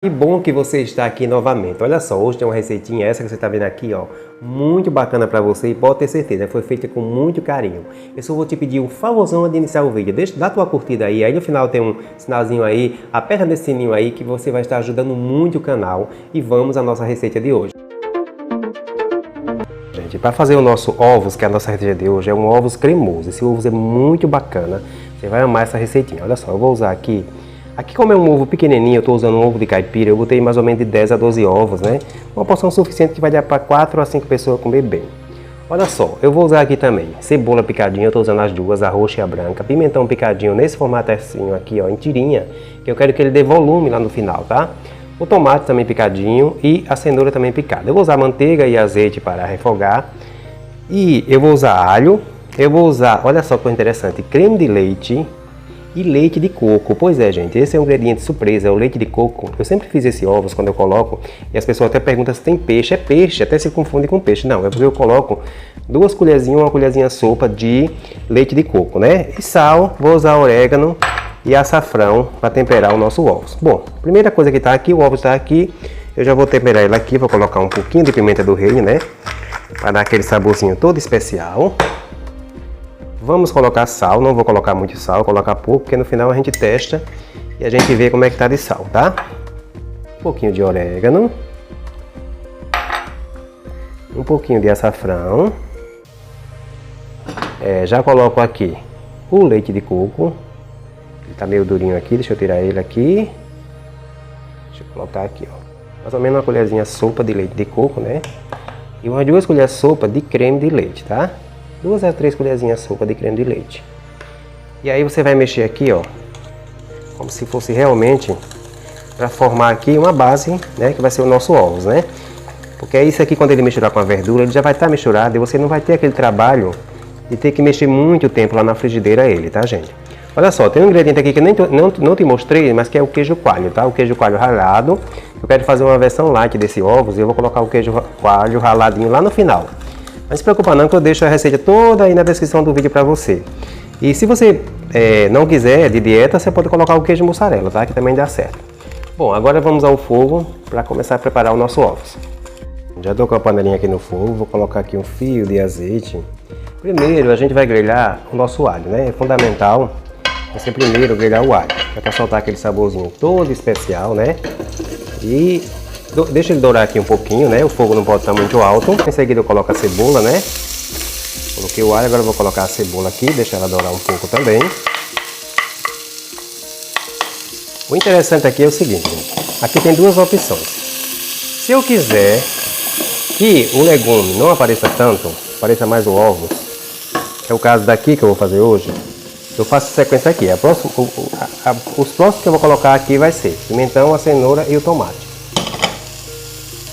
Que bom que você está aqui novamente. Olha só, hoje tem uma receitinha, essa que você está vendo aqui, ó, muito bacana para você e pode ter certeza, foi feita com muito carinho. Eu só vou te pedir um favorzão de iniciar o vídeo. Dá tua curtida aí no final tem um sinalzinho aí, aperta nesse sininho aí que você vai estar ajudando muito o canal. E vamos à nossa receita de hoje. Gente, para fazer o nosso ovos, que é a nossa receita de hoje, é um ovos cremoso. Esse ovos é muito bacana, você vai amar essa receitinha. Olha só, eu vou usar aqui como é um ovo pequenininho, eu estou usando um ovo de caipira, eu botei mais ou menos de 10 a 12 ovos, né? Uma porção suficiente que vai dar para 4 a 5 pessoas comer bem. Olha só, eu vou usar aqui também cebola picadinha, eu estou usando as duas, a roxa e a branca, pimentão picadinho nesse formato assim aqui, ó, em tirinha, que eu quero que ele dê volume lá no final, tá? O tomate também picadinho e a cenoura também picada. Eu vou usar manteiga e azeite para refogar. E eu vou usar alho, eu vou usar, olha só que coisa interessante, creme de leite e leite de coco. Pois é, gente, esse é um ingrediente surpresa, é o leite de coco. Eu sempre fiz esse ovos quando eu coloco e as pessoas até perguntam se tem peixe. É peixe, até se confunde com peixe. Não, é porque eu coloco 2 colherzinhas, uma colherzinha sopa de leite de coco, né? E sal, vou usar orégano e açafrão para temperar o nosso ovos. Bom, primeira coisa que está aqui, o ovo está aqui, eu já vou temperar ele aqui, vou colocar um pouquinho de pimenta do reino, né? Para dar aquele saborzinho todo especial. Vamos colocar sal, não vou colocar muito sal, vou colocar pouco, porque no final a gente testa e a gente vê como é que tá de sal, tá? Um pouquinho de orégano. Um pouquinho de açafrão. Já coloco aqui o leite de coco. Ele tá meio durinho aqui, deixa eu tirar ele aqui. Deixa eu colocar aqui, ó. Mais ou menos uma colherzinha sopa de leite de coco, né? E umas 2 colheres sopa de creme de leite, tá? 2 a 3 colherzinhas sopa de creme de leite. E aí você vai mexer aqui, ó, como se fosse realmente para formar aqui uma base, né, que vai ser o nosso ovos, né? Porque é isso aqui, quando ele misturar com a verdura, ele já vai estar misturado e você não vai ter aquele trabalho de ter que mexer muito tempo lá na frigideira ele, tá, gente? Olha só, tem um ingrediente aqui que não te mostrei, mas que é o queijo coalho, tá? O queijo coalho ralado. Eu quero fazer uma versão light desse ovos e eu vou colocar o queijo coalho raladinho lá no final. Não se preocupa não, que eu deixo a receita toda aí na descrição do vídeo para você. E se você não quiser de dieta, você pode colocar o queijo mussarela, tá? Que também dá certo. Bom, agora vamos ao fogo para começar a preparar o nosso ovos. Já estou com a panelinha aqui no fogo, vou colocar aqui um fio de azeite. Primeiro a gente vai grelhar o nosso alho, né? É fundamental você primeiro grelhar o alho, para soltar aquele saborzinho todo especial, né? E deixa ele dourar aqui um pouquinho, né? O fogo não pode estar muito alto. Em seguida eu coloco a cebola, né? Coloquei o alho, agora eu vou colocar a cebola aqui, deixar ela dourar um pouco também. O interessante aqui é o seguinte, gente. Aqui tem 2 opções. Se eu quiser que o legume não apareça tanto, apareça mais o ovos, é o caso daqui que eu vou fazer hoje, eu faço a sequência aqui. Os próximos que eu vou colocar aqui vai ser pimentão, a cenoura e o tomate.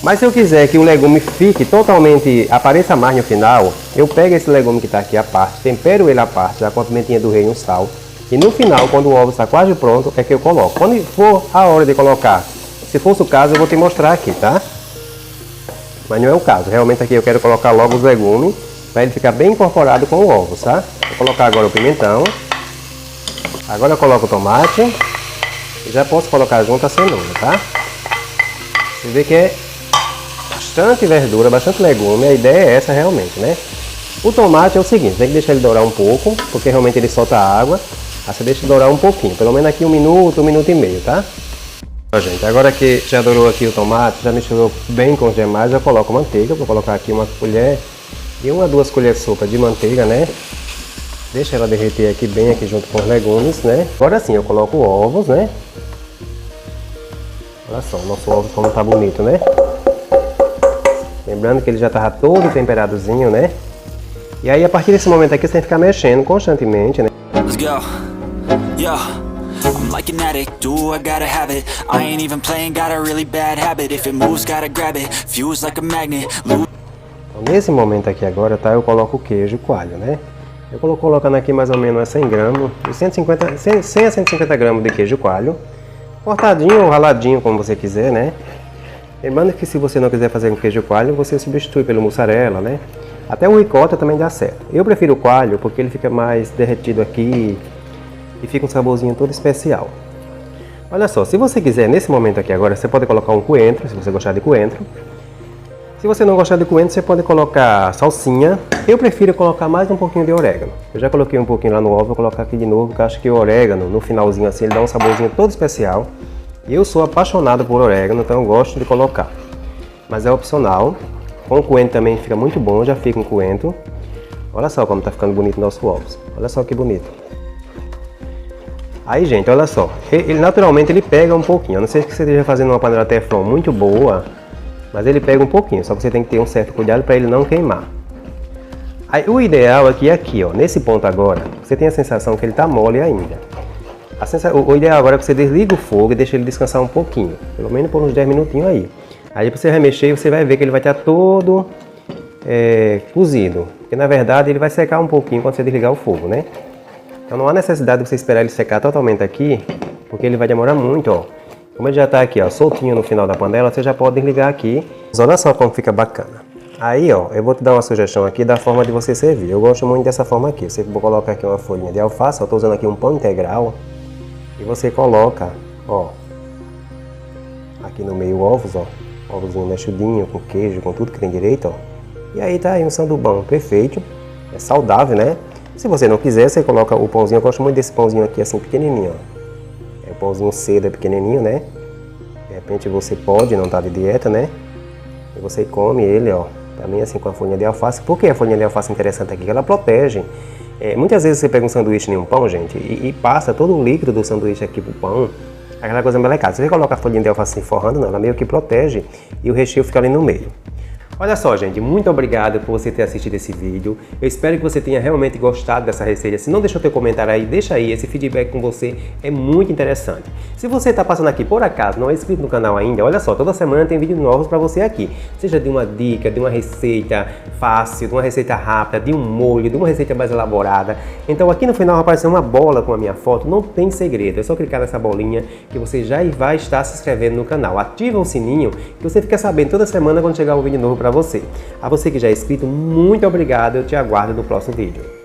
Mas se eu quiser que o legume fique totalmente, apareça mais no final, eu pego esse legume que está aqui à parte, tempero ele à parte, já com a pimentinha do reino e um sal. E no final, quando o ovo está quase pronto, é que eu coloco. Quando for a hora de colocar, se fosse o caso, eu vou te mostrar aqui, tá? Mas não é o caso. Realmente aqui eu quero colocar logo os legumes, para ele ficar bem incorporado com o ovo, tá? Vou colocar agora o pimentão. Agora eu coloco o tomate. E já posso colocar junto a cenoura, tá? Você vê que é bastante verdura, bastante legume, a ideia é essa realmente, né? O tomate é o seguinte, tem que deixar ele dourar um pouco, porque realmente ele solta água, aí você deixa ele dourar um pouquinho, pelo menos aqui 1 minuto e meio, tá? Ó, gente, agora que já dourou aqui o tomate, já misturou bem com os demais, eu coloco manteiga, vou colocar aqui uma colher e 1 a 2 colheres de sopa de manteiga, né? Deixa ela derreter aqui bem aqui junto com os legumes, né? Agora sim, eu coloco ovos, né? Olha só, o nosso ovo como tá bonito, né? Lembrando que ele já estava todo temperadozinho, né? E aí a partir desse momento aqui você tem que ficar mexendo constantemente, né? Let's go. Yo. I'm like an addict, do I gotta have it. I ain't even playing, got a really bad habit. If it moves, gotta grab it. Fuse like a magnet. Então, nesse momento aqui agora, tá? Eu coloco o queijo coalho, né? Eu estou colocando aqui mais ou menos 100 gramas, 100 a 150 gramas de queijo coalho. Cortadinho ou raladinho, como você quiser, né? Lembrando que se você não quiser fazer com queijo coalho, você substitui pelo mussarela, né? Até o ricota também dá certo. Eu prefiro o coalho porque ele fica mais derretido aqui e fica um saborzinho todo especial. Olha só, se você quiser, nesse momento aqui agora, você pode colocar um coentro, se você gostar de coentro. Se você não gostar de coentro, você pode colocar salsinha. Eu prefiro colocar mais um pouquinho de orégano. Eu já coloquei um pouquinho lá no ovo, vou colocar aqui de novo, porque eu acho que o orégano, no finalzinho assim, ele dá um saborzinho todo especial. E eu sou apaixonado por orégano, então eu gosto de colocar. Mas é opcional. Com coentro também fica muito bom, já fica um coentro. Olha só como tá ficando bonito o nosso ovos. Olha só que bonito. Aí, gente, olha só, ele naturalmente ele pega um pouquinho, a não ser que você esteja fazendo uma panela teflon muito boa, mas ele pega um pouquinho, só que você tem que ter um certo cuidado para ele não queimar. Aí, o ideal aqui, ó, nesse ponto agora, você tem a sensação que ele está mole ainda. O ideal agora é que você desliga o fogo e deixa ele descansar um pouquinho, pelo menos por uns 10 minutinhos aí. Aí você vai mexer e você vai ver que ele vai estar todo cozido, porque na verdade ele vai secar um pouquinho quando você desligar o fogo, né? Então não há necessidade de você esperar ele secar totalmente aqui, porque ele vai demorar muito, ó. Como ele já está aqui, ó, soltinho no final da panela, você já pode desligar aqui. Mas olha só como fica bacana. Aí, ó, eu vou te dar uma sugestão aqui da forma de você servir. Eu gosto muito dessa forma aqui. Você vai colocar aqui uma folhinha de alface, eu estou usando aqui um pão integral. E você coloca, ó, aqui no meio ovos, ó. Ovozinho mexidinho, com queijo, com tudo que tem direito, ó. E aí tá aí um sandubão perfeito. É saudável, né? Se você não quiser, você coloca o pãozinho. Eu gosto muito desse pãozinho aqui, assim, pequenininho, ó. É o pãozinho seda pequenininho, né? De repente você pode, não tá de dieta, né? E você come ele, ó, também assim com a folhinha de alface. Por que a folhinha de alface é interessante aqui? Que ela protege. Muitas vezes você pega um sanduíche em um pão, gente, e passa todo o líquido do sanduíche aqui pro pão. Aquela coisa melecada. Se você coloca a folhinha de alface assim, forrando, não, ela meio que protege e o recheio fica ali no meio. Olha só, gente, muito obrigado por você ter assistido esse vídeo. Eu espero que você tenha realmente gostado dessa receita. Se não deixou teu comentário aí, deixa aí. Esse feedback com você é muito interessante. Se você está passando aqui por acaso, não é inscrito no canal ainda, olha só, toda semana tem vídeos novos para você aqui. Seja de uma dica, de uma receita fácil, de uma receita rápida, de um molho, de uma receita mais elaborada. Então aqui no final vai aparecer uma bola com a minha foto. Não tem segredo, é só clicar nessa bolinha que você já vai estar se inscrevendo no canal. Ativa o sininho que você fica sabendo toda semana quando chegar um vídeo novo para você. A você que já é inscrito, muito obrigado, eu te aguardo no próximo vídeo.